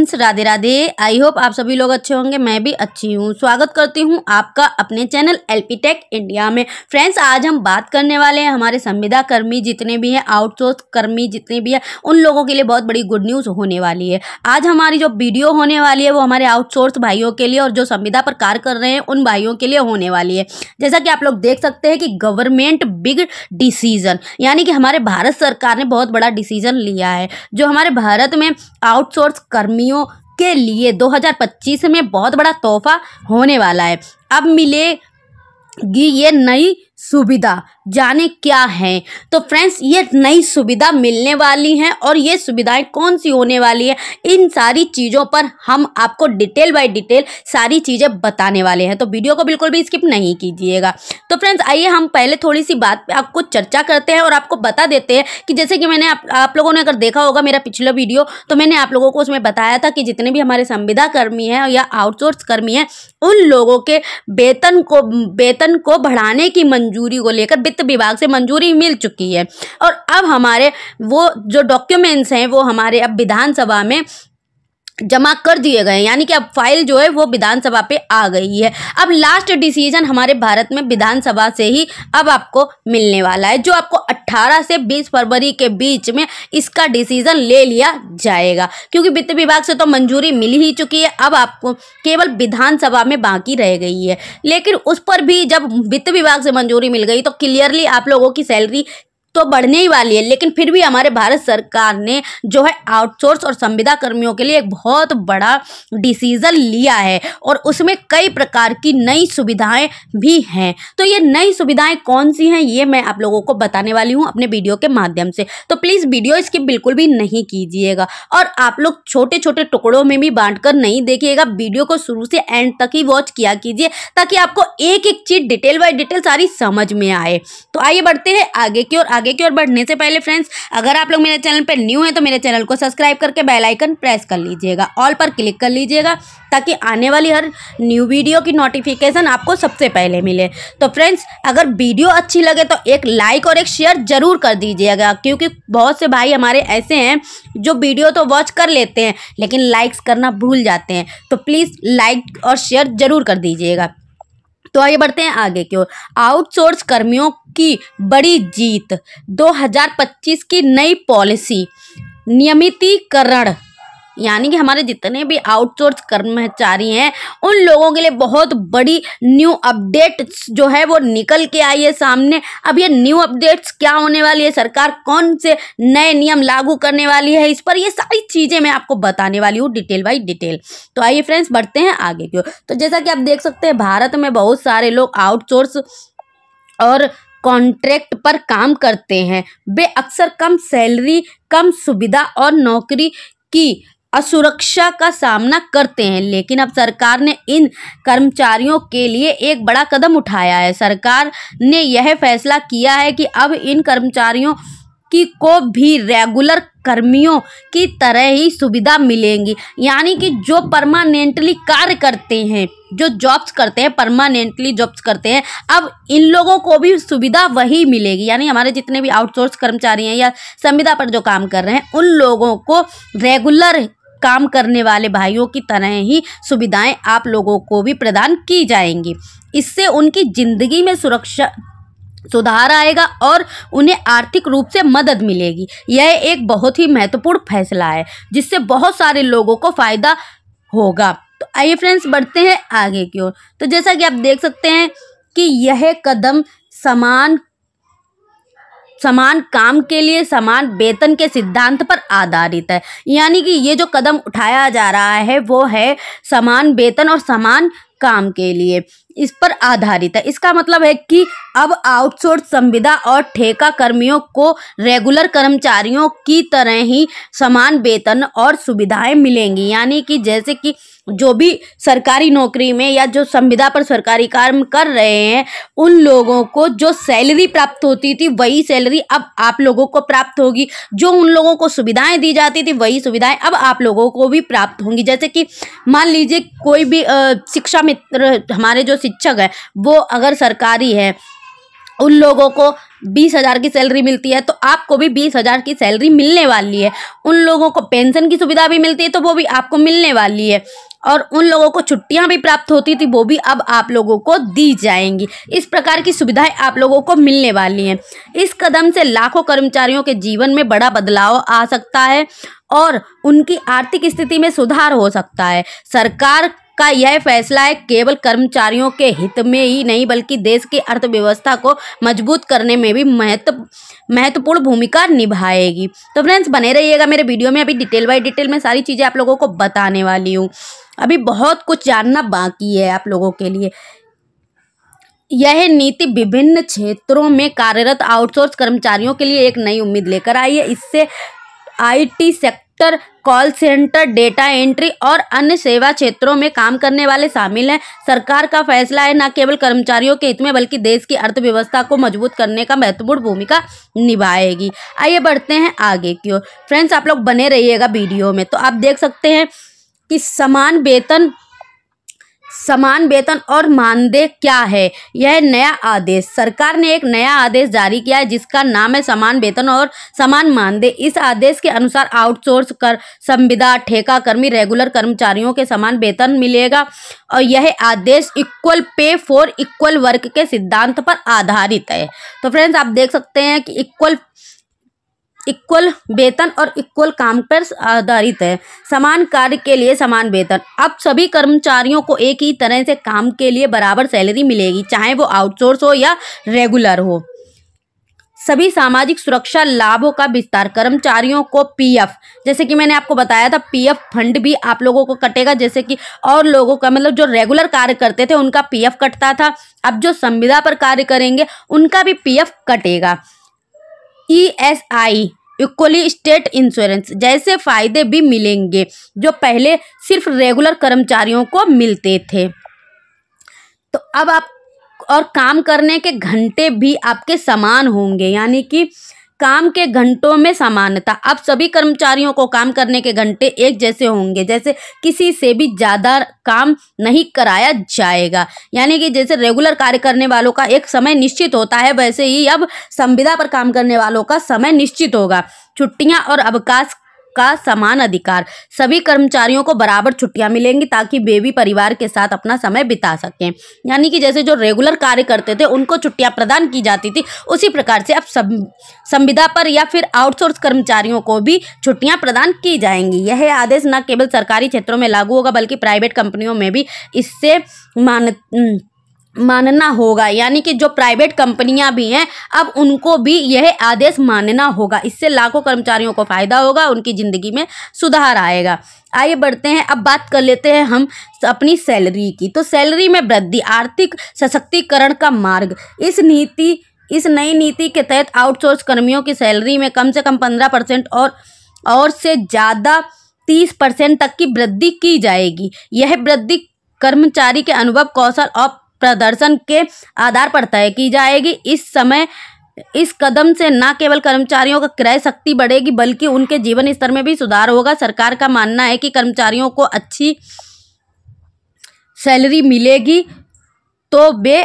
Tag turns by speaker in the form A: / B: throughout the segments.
A: Friends, Radhe Radhe. I hope आप सभी लोग अच्छे होंगे। मैं भी अच्छी हूँ। स्वागत करती हूँ आपका अपने चैनल एलपी टेक इंडिया में। फ्रेंड्स, आज हम बात करने वाले हैं हमारे संविदा कर्मी जितने भी हैं, आउटसोर्स कर्मी जितने भी हैं, उन लोगों के लिए बहुत बड़ी गुड न्यूज़ होने वाली है। आज हमारी जो वीडियो होने वाली है वो हमारे आउटसोर्स भाइयों के लिए और जो संविदा पर कार्य कर रहे हैं उन भाइयों के लिए होने वाली है। जैसा कि आप लोग देख सकते हैं कि गवर्नमेंट बिग डिसीजन, यानी कि हमारे भारत सरकार ने बहुत बड़ा डिसीजन लिया है जो हमारे भारत में आउटसोर्स कर्मियों के लिए 2025 में बहुत बड़ा तोहफा होने वाला है। अब मिलेगी ये नई सुविधा, जाने क्या है। तो फ्रेंड्स, ये नई सुविधा मिलने वाली हैं और ये सुविधाएं कौन सी होने वाली है, इन सारी चीज़ों पर हम आपको डिटेल बाय डिटेल सारी चीज़ें बताने वाले हैं। तो वीडियो को बिल्कुल भी स्किप नहीं कीजिएगा। तो फ्रेंड्स, आइए हम पहले थोड़ी सी बात पे आपको चर्चा करते हैं और आपको बता देते हैं कि जैसे कि मैंने आप लोगों ने अगर देखा होगा मेरा पिछला वीडियो, तो मैंने आप लोगों को उसमें बताया था कि जितने भी हमारे संविदा कर्मी हैं या आउटसोर्स कर्मी हैं, उन लोगों के वेतन को बढ़ाने की मंजूरी को लेकर वित्त विभाग से मंजूरी मिल चुकी है। और अब हमारे वो जो डॉक्यूमेंट्स हैं वो हमारे अब विधानसभा में जमा कर दिए गए, यानी कि अब फाइल जो है वो विधानसभा पे आ गई है। अब लास्ट डिसीजन हमारे भारत में विधानसभा से ही अब आपको मिलने वाला है, जो आपको 18 से 20 फरवरी के बीच में इसका डिसीजन ले लिया जाएगा, क्योंकि वित्त विभाग से तो मंजूरी मिल ही चुकी है। अब आपको केवल विधानसभा में बाकी रह गई है। लेकिन उस पर भी जब वित्त विभाग से मंजूरी मिल गई तो क्लियरली आप लोगों की सैलरी तो बढ़ने ही वाली है। लेकिन फिर भी हमारे भारत सरकार ने जो है आउटसोर्स और संविदा कर्मियों के लिए एक बहुत बड़ा डिसीजन लिया है और उसमें कई प्रकार की नई सुविधाएं भी हैं। तो ये नई सुविधाएं कौन सी हैं ये मैं आप लोगों को बताने वाली हूं अपने वीडियो के माध्यम से। तो प्लीज़ वीडियो स्किप बिल्कुल भी नहीं कीजिएगा और आप लोग छोटे छोटे टुकड़ों में भी बांटकर नहीं देखिएगा। वीडियो को शुरू से एंड तक ही वॉच किया कीजिए ताकि आपको एक एक चीज़ डिटेल बाय डिटेल सारी समझ में आए। तो आइए बढ़ते हैं आगे की ओर बढ़ने से पहले फ्रेंड्स, अगर आप लोग मेरे चैनल पर न्यू हैं तो मेरे चैनल को सब्सक्राइब करके बेल आइकन प्रेस कर लीजिएगा, ऑल पर क्लिक कर लीजिएगा ताकि आने वाली हर न्यू वीडियो की नोटिफिकेशन आपको सबसे पहले मिले। तो फ्रेंड्स, अगर वीडियो अच्छी लगे तो एक लाइक और एक शेयर जरूर कर दीजिएगा, क्योंकि बहुत से भाई हमारे ऐसे हैं जो वीडियो तो वॉच कर लेते हैं लेकिन लाइक्स करना भूल जाते हैं। तो प्लीज़ लाइक और शेयर जरूर कर दीजिएगा। तो आइए बढ़ते हैं आगे की ओर। आउटसोर्स कर्मियों की बड़ी जीत, 2025 की नई पॉलिसी नियमितीकरण, यानी कि हमारे जितने भी आउटसोर्स कर्मचारी हैं उन लोगों के लिए बहुत बड़ी न्यू अपडेट जो है वो निकल के आई है सामने। अब ये न्यू अपडेट्स क्या होने वाली है, सरकार कौन से नए नियम लागू करने वाली है, इस पर ये सारी चीज़ें मैं आपको बताने वाली हूँ डिटेल बाय डिटेल। तो आइए फ्रेंड्स, बढ़ते हैं आगे की ओर। तो जैसा कि आप देख सकते हैं, भारत में बहुत सारे लोग आउटसोर्स और कॉन्ट्रैक्ट पर काम करते हैं। वे अक्सर कम सैलरी, कम सुविधा और नौकरी की असुरक्षा का सामना करते हैं। लेकिन अब सरकार ने इन कर्मचारियों के लिए एक बड़ा कदम उठाया है। सरकार ने यह फैसला किया है कि अब इन कर्मचारियों को भी रेगुलर कर्मियों की तरह ही सुविधा मिलेंगी, यानी कि जो परमानेंटली कार्य करते हैं, जो जॉब्स करते हैं, परमानेंटली जॉब्स करते हैं, अब इन लोगों को भी सुविधा वही मिलेगी। यानी हमारे जितने भी आउटसोर्स कर्मचारी हैं या संविदा पर जो काम कर रहे हैं उन लोगों को रेगुलर काम करने वाले भाइयों की तरह ही सुविधाएं आप लोगों को भी प्रदान की जाएंगी। इससे उनकी जिंदगी में सुधार आएगा और उन्हें आर्थिक रूप से मदद मिलेगी। यह एक बहुत ही महत्वपूर्ण फैसला है जिससे बहुत सारे लोगों को फायदा होगा। तो आइए फ्रेंड्स, बढ़ते हैं आगे की ओर। तो जैसा कि आप देख सकते हैं कि यह कदम समान काम के लिए समान वेतन के सिद्धांत पर आधारित है। यानी कि ये जो कदम उठाया जा रहा है वो है समान वेतन और समान काम के लिए, इस पर आधारित है। इसका मतलब है कि अब आउटसोर्स संविदा और ठेका कर्मियों को रेगुलर कर्मचारियों की तरह ही समान वेतन और सुविधाएं मिलेंगी। यानी कि जैसे कि जो भी सरकारी नौकरी में या जो संविदा पर सरकारी काम कर रहे हैं उन लोगों को जो सैलरी प्राप्त होती थी वही सैलरी अब आप लोगों को प्राप्त होगी। जो उन लोगों को सुविधाएं दी जाती थी वही सुविधाएं अब आप लोगों को भी प्राप्त होंगी। जैसे कि मान लीजिए कोई भी शिक्षा मित्र, हमारे जो शिक्षक हैं वो अगर सरकारी है, उन लोगों को 20,000 की सैलरी मिलती है तो आपको भी 20,000 की सैलरी मिलने वाली है। उन लोगों को पेंशन की सुविधा भी मिलती है तो वो भी आपको मिलने वाली है, और उन लोगों को छुट्टियां भी प्राप्त होती थी वो भी अब आप लोगों को दी जाएंगी। इस प्रकार की सुविधाएं आप लोगों को मिलने वाली हैं। इस कदम से लाखों कर्मचारियों के जीवन में बड़ा बदलाव आ सकता है और उनकी आर्थिक स्थिति में सुधार हो सकता है। सरकार का यह फैसला है केवल कर्मचारियों के हित में ही नहीं बल्कि देश की अर्थव्यवस्था को मजबूत करने में भी महत्वपूर्ण भूमिका निभाएगी। तो फ्रेंड्स बने रहिएगा मेरे वीडियो में, अभी डिटेल बाय डिटेल में सारी चीज़ें आप लोगों को बताने वाली हूँ। अभी बहुत कुछ जानना बाकी है आप लोगों के लिए। यह नीति विभिन्न क्षेत्रों में कार्यरत आउटसोर्स कर्मचारियों के लिए एक नई उम्मीद लेकर आई है। इससे IT sector, call centre, data entry और अन्य सेवा क्षेत्रों में काम करने वाले शामिल हैं। सरकार का फैसला है न केवल कर्मचारियों के हित में बल्कि देश की अर्थव्यवस्था को मजबूत करने का महत्वपूर्ण भूमिका निभाएगी। आइए बढ़ते हैं आगे की ओर। फ्रेंड्स आप लोग बने रहिएगा वीडियो में। तो आप देख सकते हैं कि समान वेतन और मानदेय क्या है। यह नया आदेश, सरकार ने एक नया आदेश जारी किया है जिसका नाम है समान वेतन और समान मानदेय। इस आदेश के अनुसार आउटसोर्स कर, संविदा, ठेका कर्मी, रेगुलर कर्मचारियों के समान वेतन मिलेगा और यह आदेश equal pay for equal work के सिद्धांत पर आधारित है। तो फ्रेंड्स आप देख सकते हैं कि इक्वल वेतन और इक्वल काम पर आधारित है। समान कार्य के लिए समान वेतन। अब सभी कर्मचारियों को एक ही तरह से काम के लिए बराबर सैलरी मिलेगी, चाहे वो आउटसोर्स हो या रेगुलर हो। सभी सामाजिक सुरक्षा लाभों का विस्तार। कर्मचारियों को PF, जैसे कि मैंने आपको बताया था, PF फंड भी आप लोगों को कटेगा। जैसे कि और लोगों का मतलब जो रेगुलर कार्य करते थे उनका PF कटता था, अब जो संविदा पर कार्य करेंगे उनका भी PF कटेगा। ESI, इक्वली स्टेट इंश्योरेंस जैसे फायदे भी मिलेंगे जो पहले सिर्फ रेगुलर कर्मचारियों को मिलते थे। तो अब आप और काम करने के घंटे भी आपके समान होंगे, यानी कि काम के घंटों में समानता। अब सभी कर्मचारियों को काम करने के घंटे एक जैसे होंगे, जैसे किसी से भी ज़्यादा काम नहीं कराया जाएगा। यानी कि जैसे रेगुलर कार्य करने वालों का एक समय निश्चित होता है वैसे ही अब संविदा पर काम करने वालों का समय निश्चित होगा। छुट्टियां और अवकाश का समान अधिकार। सभी कर्मचारियों को बराबर छुट्टियां मिलेंगी ताकि वे भी परिवार के साथ अपना समय बिता सकें। यानी कि जैसे जो रेगुलर कार्य करते थे उनको छुट्टियां प्रदान की जाती थी, उसी प्रकार से अब संविदा पर या फिर आउटसोर्स कर्मचारियों को भी छुट्टियां प्रदान की जाएंगी। यह आदेश न केवल सरकारी क्षेत्रों में लागू होगा बल्कि प्राइवेट कंपनियों में भी इससे मानना होगा। यानी कि जो प्राइवेट कंपनियां भी हैं अब उनको भी यह आदेश मानना होगा। इससे लाखों कर्मचारियों को फायदा होगा, उनकी जिंदगी में सुधार आएगा। आइए बढ़ते हैं, अब बात कर लेते हैं हम अपनी सैलरी की। तो सैलरी में वृद्धि, आर्थिक सशक्तिकरण का मार्ग। इस नई नीति के तहत आउटसोर्स कर्मियों की सैलरी में कम से कम 15% और से ज़्यादा 30% तक की वृद्धि की जाएगी। यह वृद्धि कर्मचारी के अनुभव, कौशल और प्रदर्शन के आधार पर तय की जाएगी। इस कदम से न केवल कर्मचारियों का क्रय शक्ति बढ़ेगी बल्कि उनके जीवन स्तर में भी सुधार होगा। सरकार का मानना है कि कर्मचारियों को अच्छी सैलरी मिलेगी तो वे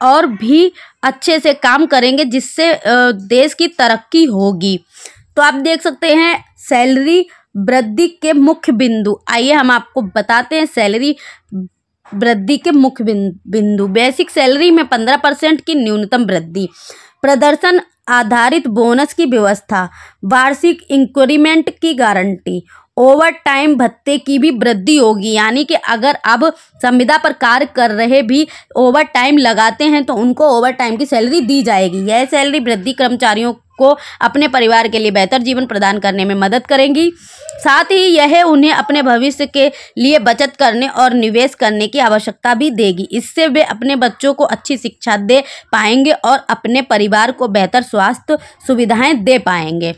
A: और भी अच्छे से काम करेंगे जिससे देश की तरक्की होगी। तो आप देख सकते हैं सैलरी वृद्धि के मुख्य बिंदु। आइए हम आपको बताते हैं सैलरी वृद्धि के मुख्य बिंदु। बेसिक सैलरी में 15% की न्यूनतम वृद्धि, प्रदर्शन आधारित बोनस की व्यवस्था, वार्षिक इंक्रीमेंट की गारंटी, ओवर टाइम भत्ते की भी वृद्धि होगी। यानी कि अगर अब संविदा पर कार्य कर रहे भी ओवर टाइम लगाते हैं तो उनको ओवर टाइम की सैलरी दी जाएगी। यह सैलरी वृद्धि कर्मचारियों को अपने परिवार के लिए बेहतर जीवन प्रदान करने में मदद करेंगी। साथ ही यह उन्हें अपने भविष्य के लिए बचत करने और निवेश करने की आवश्यकता भी देगी। इससे वे अपने बच्चों को अच्छी शिक्षा दे पाएंगे और अपने परिवार को बेहतर स्वास्थ्य सुविधाएं दे पाएंगे।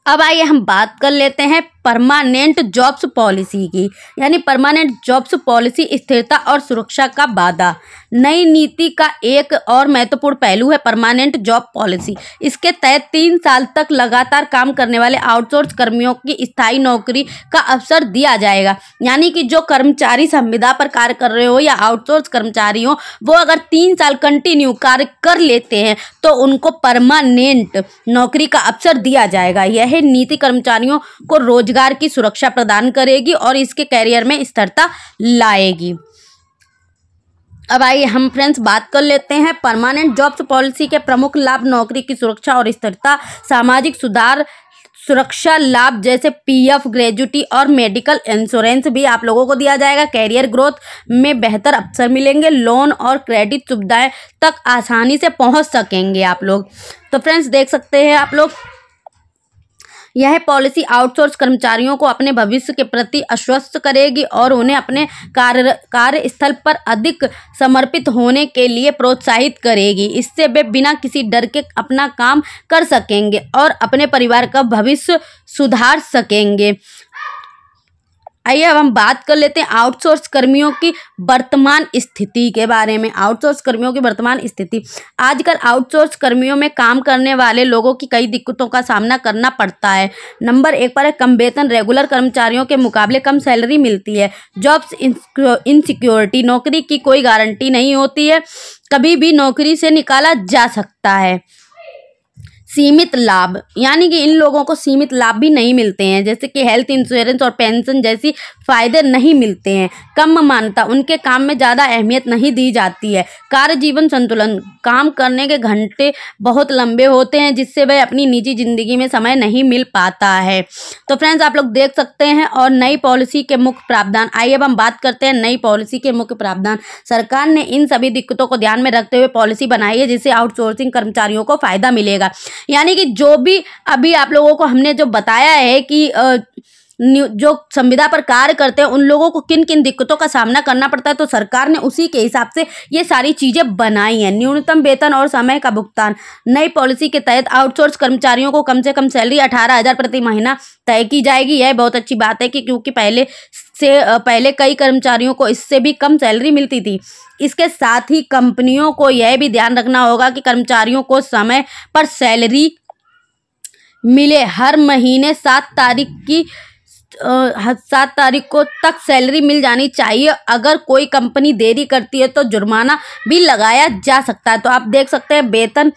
A: अब आइए हम बात कर लेते हैं परमानेंट जॉब्स पॉलिसी की, यानी परमानेंट जॉब्स पॉलिसी स्थिरता और सुरक्षा का वादा। नई नीति का एक और महत्वपूर्ण पहलू है परमानेंट जॉब पॉलिसी। इसके तहत 3 साल तक लगातार काम करने वाले आउटसोर्स कर्मियों की स्थायी नौकरी का अवसर दिया जाएगा। यानी कि जो कर्मचारी संविदा पर कार्य कर रहे हो या आउटसोर्स कर्मचारी हो, वो अगर 3 साल कंटिन्यू कार्य कर लेते हैं तो उनको परमानेंट नौकरी का अवसर दिया जाएगा। यह नीति कर्मचारियों को रोजगार की सुरक्षा प्रदान करेगी और इसके कैरियर में स्थिरता लाएगी। अब आइए हम फ्रेंड्स बात कर लेते हैं परमानेंट जॉब्स पॉलिसी के प्रमुख लाभ। नौकरी की सुरक्षा और स्थिरता, सामाजिक सुधार, सुरक्षा लाभ जैसे पीएफ, ग्रेजुटी और मेडिकल इंश्योरेंस भी आप लोगों को दिया जाएगा। कैरियर ग्रोथ में बेहतर अवसर मिलेंगे। लोन और क्रेडिट सुविधाएं तक आसानी से पहुंच सकेंगे आप लोग। तो फ्रेंड्स देख सकते हैं आप लोग, यह पॉलिसी आउटसोर्स कर्मचारियों को अपने भविष्य के प्रति आश्वस्त करेगी और उन्हें अपने कार्यस्थल पर अधिक समर्पित होने के लिए प्रोत्साहित करेगी। इससे वे बिना किसी डर के अपना काम कर सकेंगे और अपने परिवार का भविष्य सुधार सकेंगे। आइए अब हम बात कर लेते हैं आउटसोर्स कर्मियों की वर्तमान स्थिति के बारे में। आउटसोर्स कर्मियों की वर्तमान स्थिति, आजकल आउटसोर्स कर्मियों में काम करने वाले लोगों की कई दिक्कतों का सामना करना पड़ता है। नंबर 1 पर है कम वेतन। रेगुलर कर्मचारियों के मुकाबले कम सैलरी मिलती है। जॉब्स इनसिक्योरिटी, नौकरी की कोई गारंटी नहीं होती है, कभी भी नौकरी से निकाला जा सकता है। सीमित लाभ, यानी कि इन लोगों को सीमित लाभ भी नहीं मिलते हैं, जैसे कि हेल्थ इंश्योरेंस और पेंशन जैसी फायदे नहीं मिलते हैं। कम मान्यता, उनके काम में ज़्यादा अहमियत नहीं दी जाती है। कार्य जीवन संतुलन, काम करने के घंटे बहुत लंबे होते हैं जिससे वह अपनी निजी जिंदगी में समय नहीं मिल पाता है। तो फ्रेंड्स आप लोग देख सकते हैं। और नई पॉलिसी के मुख्य प्रावधान, आइए अब हम बात करते हैं नई पॉलिसी के मुख्य प्रावधान। सरकार ने इन सभी दिक्कतों को ध्यान में रखते हुए पॉलिसी बनाई है जिससे आउटसोर्सिंग कर्मचारियों को फायदा मिलेगा। यानी कि जो भी अभी आप लोगों को हमने जो बताया है कि जो संविदा पर कार्य करते हैं उन लोगों को किन किन दिक्कतों का सामना करना पड़ता है, तो सरकार ने उसी के हिसाब से ये सारी चीज़ें बनाई हैं। न्यूनतम वेतन और समय का भुगतान, नई पॉलिसी के तहत आउटसोर्स कर्मचारियों को कम से कम सैलरी 18,000 प्रति महीना तय की जाएगी। यह बहुत अच्छी बात है कि क्योंकि पहले कई कर्मचारियों को इससे भी कम सैलरी मिलती थी। इसके साथ ही कंपनियों को यह भी ध्यान रखना होगा कि कर्मचारियों को समय पर सैलरी मिले। हर महीने 7 तारीख को तक सैलरी मिल जानी चाहिए। अगर कोई कंपनी देरी करती है तो जुर्माना भी लगाया जा सकता है। तो आप देख सकते हैं वेतन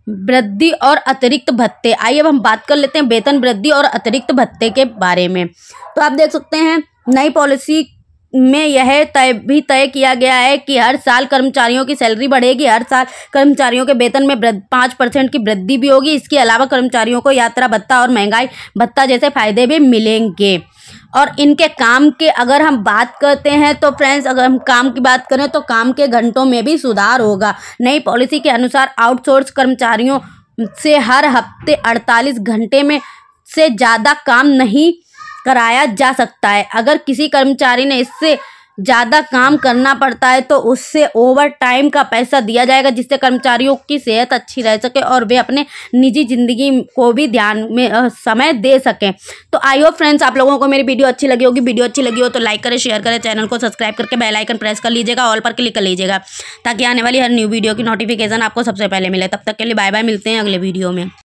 A: वृद्धि और अतिरिक्त भत्ते। आइए अब हम बात कर लेते हैं वेतन वृद्धि और अतिरिक्त भत्ते के बारे में। तो आप देख सकते हैं नई पॉलिसी में यह तय किया गया है कि हर साल कर्मचारियों की सैलरी बढ़ेगी। हर साल कर्मचारियों के वेतन में 5% की वृद्धि भी होगी। इसके अलावा कर्मचारियों को यात्रा भत्ता और महंगाई भत्ता जैसे फायदे भी मिलेंगे। और इनके काम के अगर हम बात करते हैं तो फ्रेंड्स, अगर हम काम की बात करें तो काम के घंटों में भी सुधार होगा। नई पॉलिसी के अनुसार आउटसोर्स कर्मचारियों से हर हफ्ते 48 घंटे में से ज़्यादा काम नहीं कराया जा सकता है। अगर किसी कर्मचारी ने इससे ज़्यादा काम करना पड़ता है तो उससे ओवर टाइम का पैसा दिया जाएगा, जिससे कर्मचारियों की सेहत अच्छी रह सके और वे अपने निजी ज़िंदगी को भी ध्यान में समय दे सकें। तो आई होप फ्रेंड्स आप लोगों को मेरी वीडियो अच्छी लगी होगी। वीडियो अच्छी लगी हो तो लाइक करें, शेयर करें, चैनल को सब्सक्राइब करके बेल आइकन प्रेस कर लीजिएगा, ऑल पर क्लिक कर लीजिएगा ताकि आने वाली हर न्यू वीडियो की नोटिफिकेशन आपको सबसे पहले मिले। तब तक के लिए बाय बाय, मिलते हैं अगले वीडियो में।